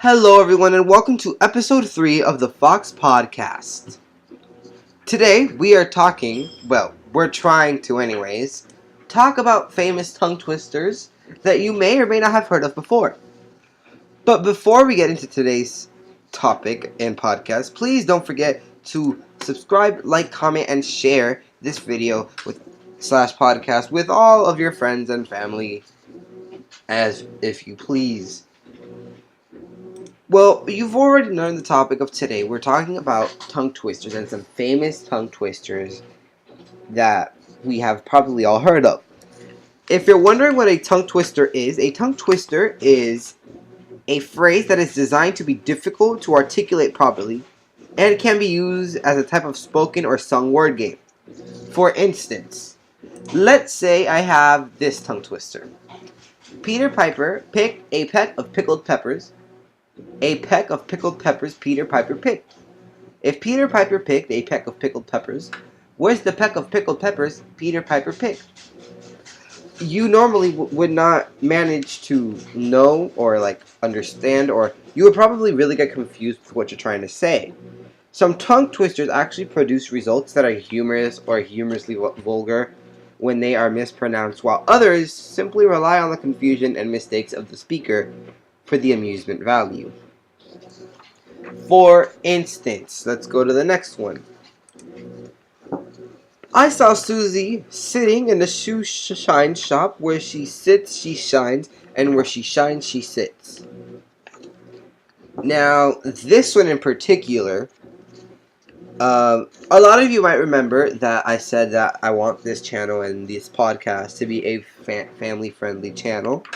Hello, everyone, and welcome to episode 3 of the Fox Podcast. Today, we are talking, we're trying to, anyways, talk about famous tongue twisters that you may or may not have heard of before. But before we get into today's topic and podcast, please don't forget to subscribe, like, comment, and share this video slash podcast with all of your friends and family, as if you please. Well, you've already known the topic of today. We're talking about tongue twisters and some famous tongue twisters that we have probably all heard of. If you're wondering what a tongue twister is a phrase that is designed to be difficult to articulate properly and can be used as a type of spoken or sung word game. For instance, let's say I have this tongue twister. Peter Piper picked a peck of pickled peppers. A peck of pickled peppers Peter Piper picked. If Peter Piper picked a peck of pickled peppers, where's the peck of pickled peppers Peter Piper picked? You normally would not manage to know or understand, or you would probably really get confused with what you're trying to say. Some tongue twisters actually produce results that are humorous or humorously vulgar when they are mispronounced, while others simply rely on the confusion and mistakes of the speaker for the amusement value. For instance, let's go to the next one. I saw Susie sitting in the shoe shine shop. Where she sits, she shines, and where she shines, she sits. Now, this one in particular, a lot of you might remember that I said that I want this channel and this podcast to be a family-friendly channel.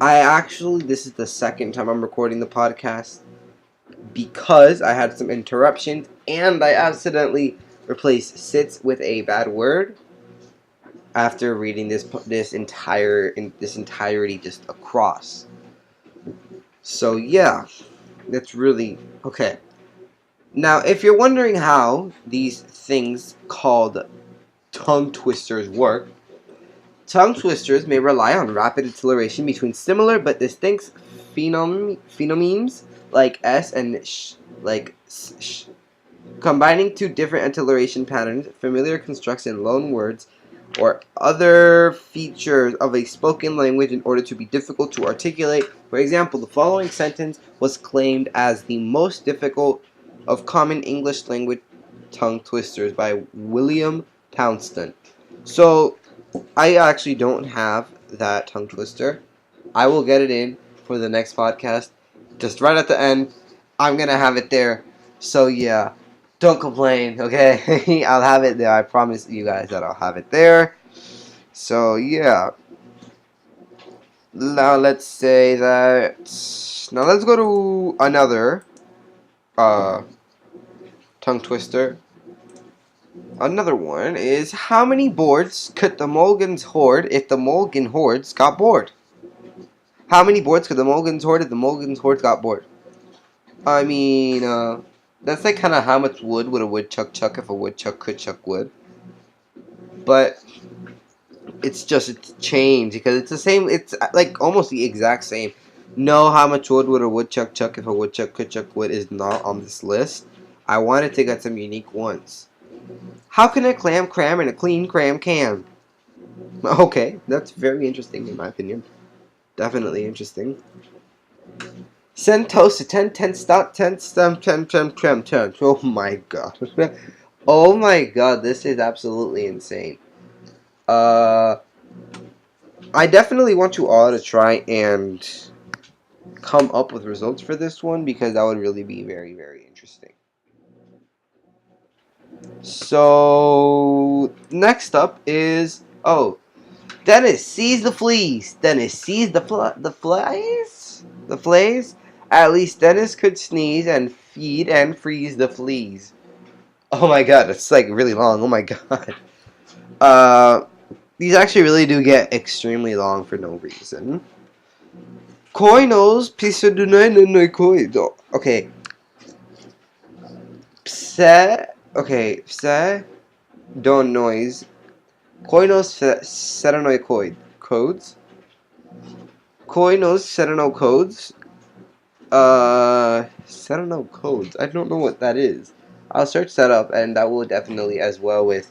This is the second time I'm recording the podcast because I had some interruptions and I accidentally replaced sits with a bad word after reading this entirety just across. So yeah, that's really okay. Now, if you're wondering how these things called tongue twisters work, tongue twisters may rely on rapid acceleration between similar but distinct phonemes like s and sh, like sh. Combining two different acceleration patterns, familiar constructs in loan words, or other features of a spoken language in order to be difficult to articulate. For example, the following sentence was claimed as the most difficult of common English language tongue twisters by William Townsend. So, I actually don't have that tongue twister. I will get it in for the next podcast. Just right at the end, I'm going to have it there. So yeah, don't complain, okay? I'll have it there. I promise you guys that I'll have it there. So yeah. Now let's say that... Now let's go to another tongue twister. Another one is, how many boards could the Mulligans hoard if the Mulligan hordes got bored? How many boards could the Mulligans hoard if the Mulligans hordes got bored? I mean, that's like kind of how much wood would a woodchuck chuck if a woodchuck could chuck wood. But it's changed because it's the same. It's like almost the exact same. No, how much wood would a woodchuck chuck if a woodchuck could chuck wood is not on this list. I wanted to get some unique ones. How can a clam cram in a clean cram can? Okay, that's very interesting in my opinion. Definitely interesting. Send toast to 10 stout 10 stem 10. Oh my god. Oh my god, this is absolutely insane. I definitely want you all to try and come up with results for this one because that would really be very, very interesting. So, next up is, Dennis sees the fleas. Dennis sees the flies? The fleas? At least Dennis could sneeze and feed and freeze the fleas. Oh my god, it's like really long. Oh my god. These actually really do get extremely long for no reason. Koinos pisadunai. Okay. Pse don noise. Koinos seranoid codes. Koinos serano codes. Set up no codes. I don't know what that is. I'll search that up, and that will definitely, as well with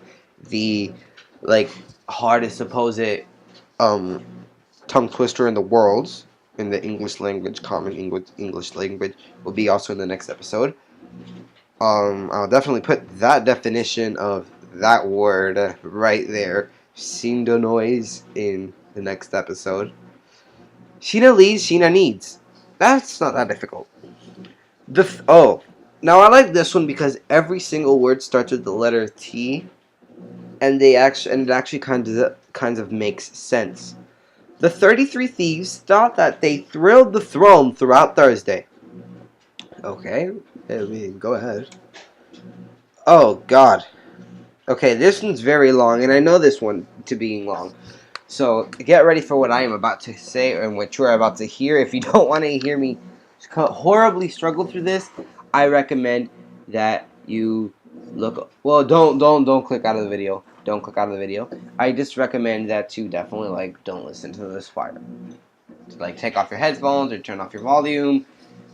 the like hardest supposed um tongue twister in the world in the English language, common English language, will be also in the next episode. I'll definitely put that definition of that word right there, Shindo noise, in the next episode. Sheena leads, Sheena needs. That's not that difficult. Now I like this one because every single word starts with the letter T, and it actually kinds of makes sense. The 33 Thieves thought that they thrilled the throne throughout Thursday. Okay, I mean, go ahead. Oh, God. Okay, this one's very long, and I know this one to being long. So, get ready for what I am about to say and what you're about to hear. If you don't want to hear me horribly struggle through this, I recommend that you look... Well, don't click out of the video. Don't click out of the video. I just recommend that you definitely, don't listen to this fire. Take off your headphones or turn off your volume.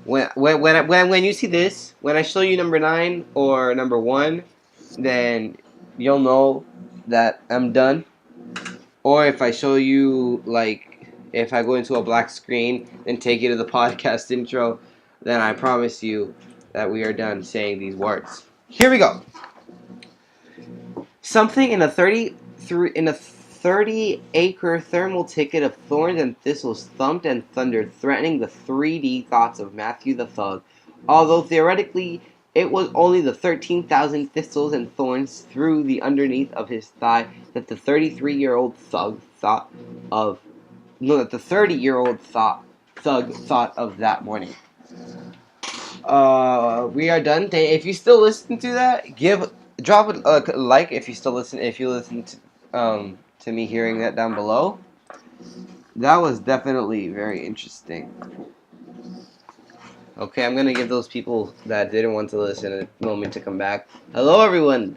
When you see this, when I show you number 9 or number 1, then you'll know that I'm done. Or if I show you, if I go into a black screen and take you to the podcast intro, then I promise you that we are done saying these words. Here we go. Something in a 30-acre thermal ticket of thorns and thistles thumped and thundered, threatening the 3D thoughts of Matthew the Thug. Although theoretically it was only the 13,000 thistles and thorns through the underneath of his thigh that the 33-year-old thug thought of. No, that the 30-year-old thug thought of that morning. We are done. If you still listen to that, drop a like if you still listen. If you listen to me hearing that down below, that was definitely very interesting. Okay, I'm gonna give those people that didn't want to listen a moment to come back. Hello, everyone.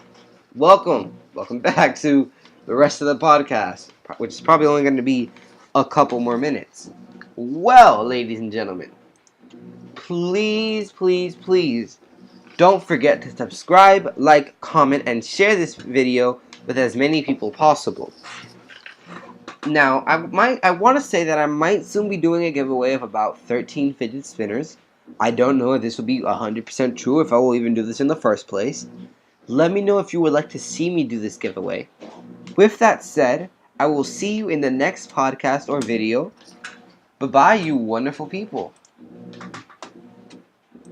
Welcome back to the rest of the podcast, which is probably only going to be a couple more minutes. Well, ladies and gentlemen, please don't forget to subscribe, like, comment, and share this video with as many people possible. Now, I want to say that I might soon be doing a giveaway of about 13 fidget spinners. I don't know if this will be 100% true, if I will even do this in the first place. Let me know if you would like to see me do this giveaway. With that said, I will see you in the next podcast or video. Bye-bye, you wonderful people.